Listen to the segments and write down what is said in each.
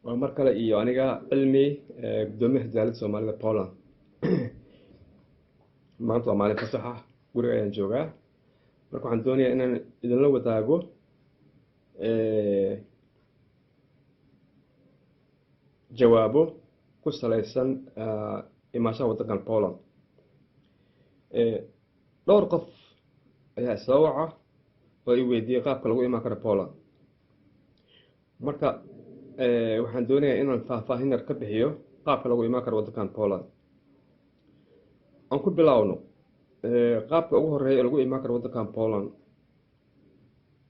waa mar kale iyo aniga cilmi gudoomiyaha jaalida Soomaalida Poland. maanta waa maalin fasax ah, guriga ayaan joogaa. marka waxaan doonayaa inaan idinla wadaago jawaabo ku saleysan imaanshaha waddankan Poland. dhowr qof ayaa soo waca oo i weydiiyay qaabka lagu imaan karo Poland. marka waxaan doonayaa inaan faahfaahin yar ka bixiyo qaabka lagu imaan karo waddankan Poland. aan ku bilaawno qaabka ugu horeeya ee lagu imaan karo waddankan Poland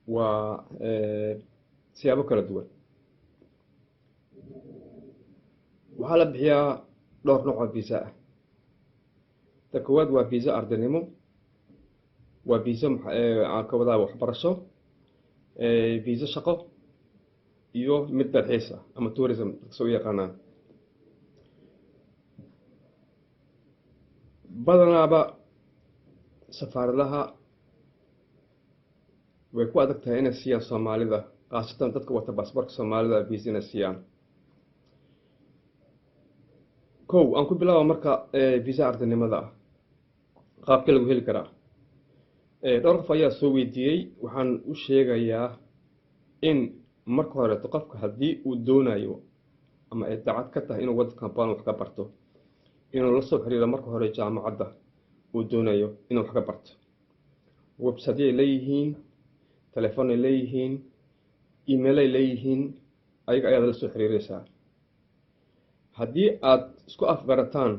waa siyaabo kala duwan. waxaa la bixiyaa dhowr nooc oo visa ah. ta koowaad waa visa ardaynimo, waa visa aan ka wadaa waxbarasho, visa shaqo iyo mid dalxiis ah ama tourism soo yaqaanaan. badanaaba safaaradaha way ku adag tahay inay siiyaan Soomaalida, khaasatan dadka wata baasaboorka Soomaalida visa inay siiyaan. kow aan ku bilaabo marka visa ardaynimada ah qaabka lagu heli karaa. dhowr qof ayaa soo weydiiyey. waxaan u sheegayaa in marka hore qofka haddii uu doonayo ama ay dacad ka tahay inuu waddankan Poland wax ka barto, inuu la soo xiriiro marka hore jaamacadda uu doonayo inuu wax ka barto. website ay leeyihiin, telefoon ay leeyihiin, email ay leeyihiin, ayaga ayaad la soo xiriiraysaa. haddii aad isku afgarataan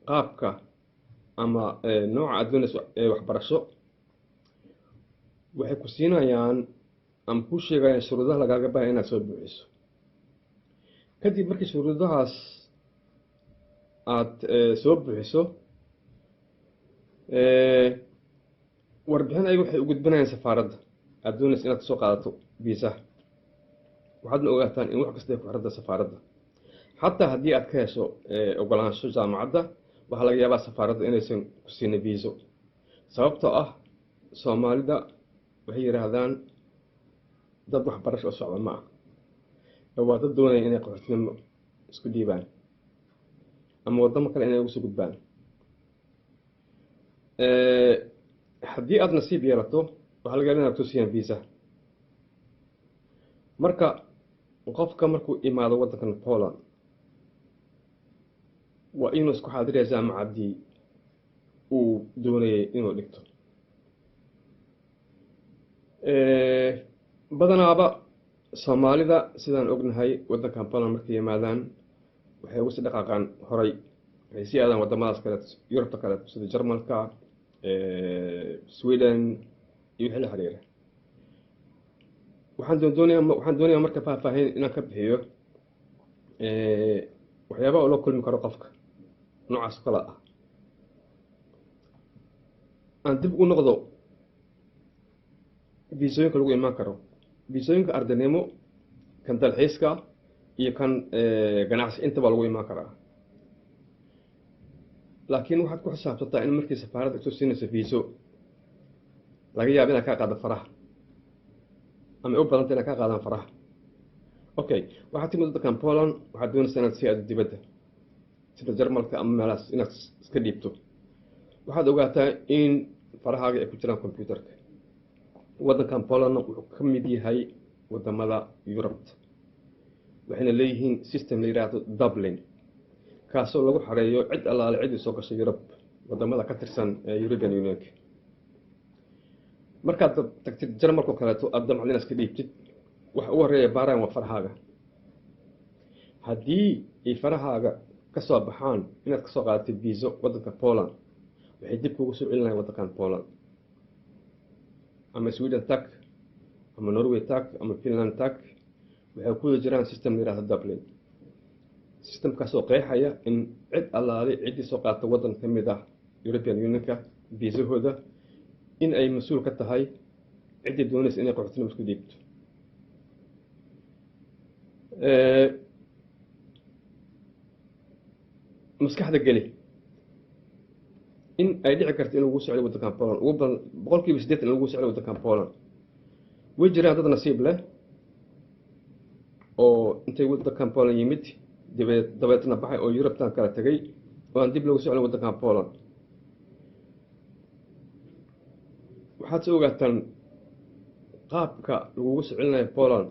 qaabka ama nooca aad doonayso waxbarasho, waxay ku siinayaan ama ku sheegayaan shuruudaha lagaaga baahan inaad soo buuxiso. kadib markii shuruudahaas aad soo buuxiso, warbixin ayaga waxay u gudbinayaan safaaradda aad doonayso inaad kasoo qaadato visa. waxaadna ogaataan in wax kasta ay ku xiranta safaaradda. xataa haddii aad ka hesho ogolaansho jaamacadda, waxaa laga yaabaa safaaradda inaysan ku siinin viiso, sababtoo ah Soomaalida waxay yidhaahdaan dad waxbarasho oo socda ma ah, waa dad doonaya inay qaxootinimo isku dhiibaan ama waddamo kale inay ugu soo gudbaan. haddii aad nasiib yeelato, waxaa laga yaabaa inaad ku siiyaan viisa. marka qofka markuu imaado waddankan Poland waa inuu isku xaadiriyaa jaamacaddii uu doonayay inuu dhigto. badanaaba Soomaalida sidaan ognahay waddankan Poland markay yimaadaan waxay ugu sii dhaqaaqaan horay, waxay sii aadaan waddamadaas kale, Yurubta kale sida Jarmalka, Sweden iyo wixii la xiriira. waxaan doonayaa marka faahfaahin inaan ka bixiyo waxyaabaha loo kulmi karo qofka noocaas kale ah. aan dib ugu noqdo viisooyinka lagu imaan karo. viisooyinka ardaynimo, kan dalxiiska iyo kan ganacsi intaba lagu imaan karaa. laakiin waxaad ku xisaabtataa in markii safaaradda soo siinayso viiso, laga yaabo inaad ka qaado faraha ama u badanta inaad ka qaadaan faraha. okay, waxaad timid waddankan Poland, waxaad doonaysaa inaad sii aado dibadda sida Jarmalka ama meelahaas inaad iska dhiibto. waxaad ogaataa in farahaaga ay ku jiraan computerka. waddankan Polandna wuxuu ka mid yahay waddamada Yurubta, waxayna leeyihiin system la yidhaahdo Dublin, kaasoo lagu xareeyo cid allaale cidii soo gashay Yurub, waddamada ka tirsan European Unionka. markaad tagtid Jarmalka kaleeto aad damacdo inaad iska dhiibtid, waxa ugu horeeya baaraan waa farahaaga. haddii ay farahaaga ka soo baxaan inaad ka soo qaadatid viiso waddanka Poland, waxay dib kugu soo celinayaan waddankan Poland. ama Sweden tag, ama Norway tag, ama Finland tag, waxay ku jiraan system la yidhaahdo Dublin. systemkaasoo qeexaya in cid allaale ciddii soo qaata waddan ka mid ah European Unionka viisahooda in ay mas-uul ka tahay ciddii doonaysa inay qaxootinimo isku dhiibto. maskaxda geli in ay dhici karto in lagu socdo waddankan Poland, ugu badan 80% in lagu socdo waddankan Poland. way jiraan dad nasiib leh oo intay waddankan Poland yimid dabeetna baxay oo Yurubtan kala tagay oo aan dib loogu soo celin waddankan Poland. waxaad soo ogaataan qaabka lagugu soo celinayo Poland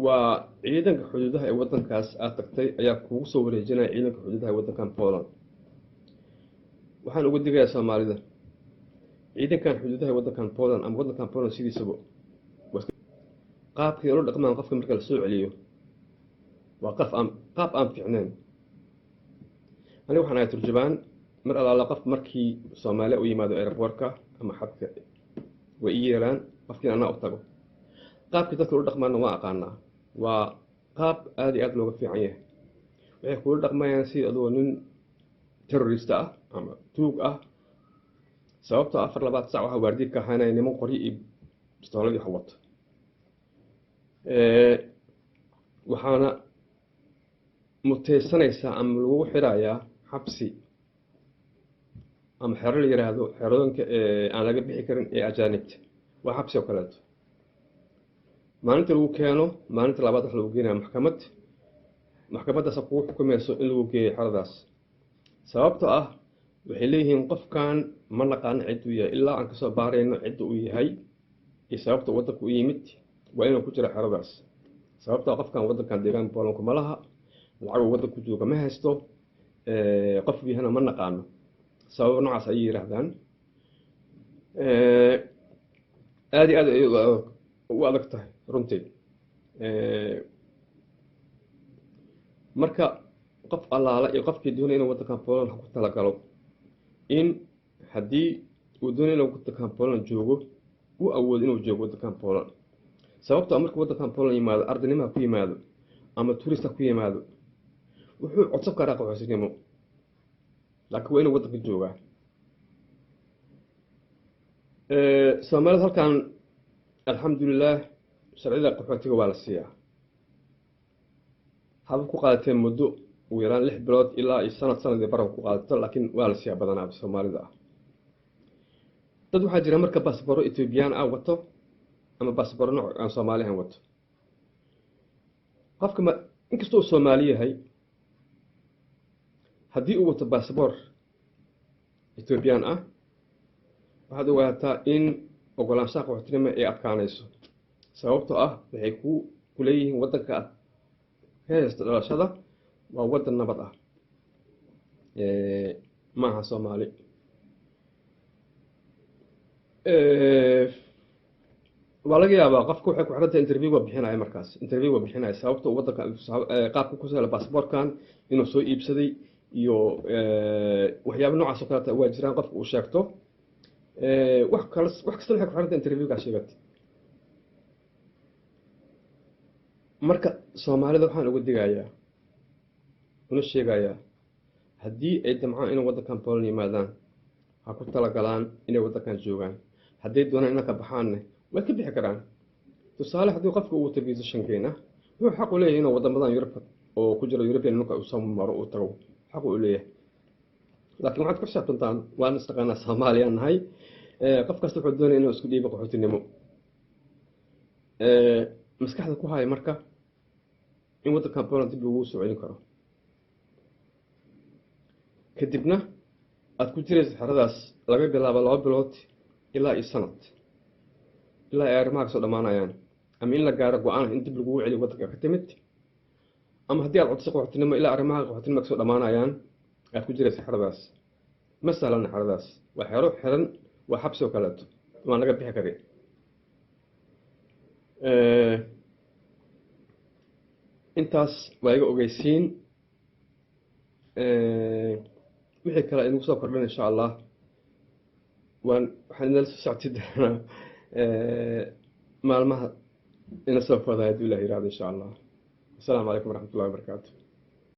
waa ciidanka xuduudaha ee waddankaas aad tagtay ayaa kugu soo wareejinaya ciidanka xuduudaha ee waddankan Poland. waxaan uga digayaa Soomaalida ciidankan xuduudaha ee waddankan Poland ama waddankan Poland sidiisaba qaabkii loo dhaqmaan qofka marka la soo celiyo waa qaab aan fiicnayn. aniga waxaan ahay turjubaan mar alaala qof markii Soomaaliya u yimaado airportka ama xadka way ii yeelaan qofkiina anaa u tago qaabkii dadka loo dhaqmaana waa aqaanaa waa qaab aad iyo aad looga fiican yahay. waxay kula dhaqmayaan sidii adigoo nin terrorista ah ama tuug ah sababtoo 24 saac waxa waardiye ka ahaanaya niman qoryo iyo bistooladii wax wato. waxaana muteysanaysaa ama lagu xirayaa xabsi ama xero la yiraahdo xerooyinka aan laga bixi karin ee ajaanibta waa xabsi oo kaleeto. maalinta lagu keeno maalinta labaad wax lagu geenayaa maxkamaddaas kugu xukumayso in lagu geeyo xeradaas sababtoo ah waxay leeyihiin qofkan ma naqaano cidda uu yahay ilaa aan kasoo baarayno cidda uu yahay iyo sababta waddanka u yimid waa inuu ku jiro xeradaas. sababtoo qofkan waddankan deegaan Poland kuma laha lacag uu waddanku jooga ma haysto qof bihana ma naqaano sabab noocaas ay yiraahdaan. aad iyo aad u adag tahay runtii. marka qof allaala iyo qofkii doonaya inuu waddankan Poland ku talagalo in haddii uu doonayo inuu waddankan Poland joogo uu awoodo inuu joogo waddankan Poland sababtoo marka waddankan Poland yimaado ardaynimo ku yimaado ama turista ku yimaado wuxuu codsan karaa qaxootinimo laakiin waa inuu waddanka joogaa. Soomaalida halkan alxamdulillaah sharciyada qaxootiga waa la siiyaa haba ku qaadatee muddo ugu yaraan 6 bilood ilaa sanadii baran ku qaadato laakiin waa la siiyaa badanaa Soomaalida ah. dad waxaa jira marka baasbooro Ethiopian ah wato ama baasbooro nooc aan Soomaali ahayn wato qofka inkastoo uu Soomaali yahay haddii uu wato baasboor Ethiopian ah waxaad ogaataa in ogolaanshaha qaxootinimo ay adkaanayso sababtoo ah waxay ku leeyihiin waddanka aad ka haysto dhalashada waa waddan nabad ah maaha Soomaali. waa laga yaabaa qofka waxay ku xirantahay interview waa bixinaya markaas interview waa bixinaya sababtoo waddanka qaabka ku soo baasboorkan inuu soo iibsaday iyo waxyaabo noocaas oo kale waa jiraan qofka uu sheegto wax kasta waxay ku xirantahay interviewga sheegatay. marka Soomaalida waxaan uga digayaa una sheegayaa haddii ay damcaan inay waddankan Poland yimaadaan ha ku talagalaan inay waddankan joogaan hadday doonaan inay ka baxaanna way ka bixi karaan. tusaale haddii qofka uu wato visa Schengen ah wuxuu xaq u leeyahay inuu waddamadan Yurub oo ku jiro European marka uu soo maro uu tago xaq u leeyahay laakiin waxaad ku xisaabtantaan waan istaqaanaa Soomaaliya nahay qof kasta wuxuu doonaya inuu isku dhiibo qaxootinimo maskaxda ku haya marka in waddankan Poland dib loogu soo celin karo kadibna aad ku jirayso xeradaas laga bilaabo 2 bilood ilaa sanad ilaa ay arrimaha soo dhamaanayaan ama in la gaaro go'aan in dib lagu celiyo waddanka ka timid ama haddii aad codso qaxootinimo ilaa arrimaha qaxootinimo soo dhamaanayaan aad ku jirayso xeradaas ma sahlan xeradaas waa xero xiran waa xabsi oo kaleeto waan laga bixi karin. intaas waa iga ogeysiin wixii kale inuu soo kordhin insha Allah waxaan idin soo socodsi doonaa maalmaha ina soo fadaayo Ilaahay raad insha Allah. Assalaamu calaykum waraxmatullaahi wabarakaatuh.